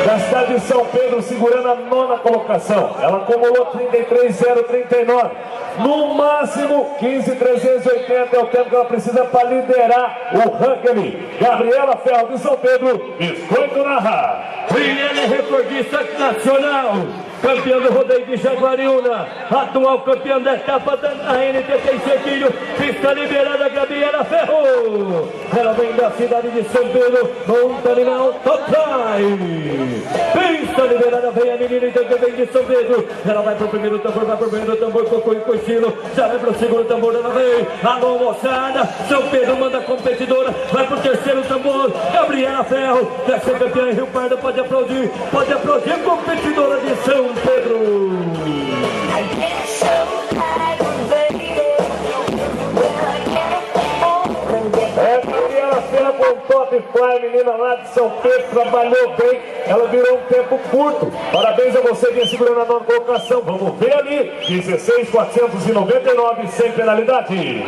da cidade de São Pedro, segurando a 9ª colocação. Ela acumulou 33,039. No máximo, 15,380 é o tempo que ela precisa para liderar o ranking. Gabriela Ferro de São Pedro, Biscoito narra. Williane é recordista nacional, campeão do rodeio de Jaguariúna, atual campeão da etapa da NTT Cerquilho, pista liberada, Gabriela Ferro. Ela vem da cidade de São Pedro, monta animal, top drive. Pista liberada, vem a menina que vem de São Pedro. Ela vai pro primeiro tambor, vai pro primeiro tambor, cocô e cochilo. Já vai pro segundo tambor, ela vem. Alô, moçada, São Pedro manda competidora, vai pro terceiro tambor. Gabriela Ferro, quer ser campeã em Rio Pardo, pode aplaudir, competidora de São Pedro. Gabriela Ferro com top fly, menina lá de São Pedro, trabalhou bem, ela virou um tempo curto. Parabéns a você que vem segurando a 9ª colocação. Vamos ver ali, 16.499 sem penalidade.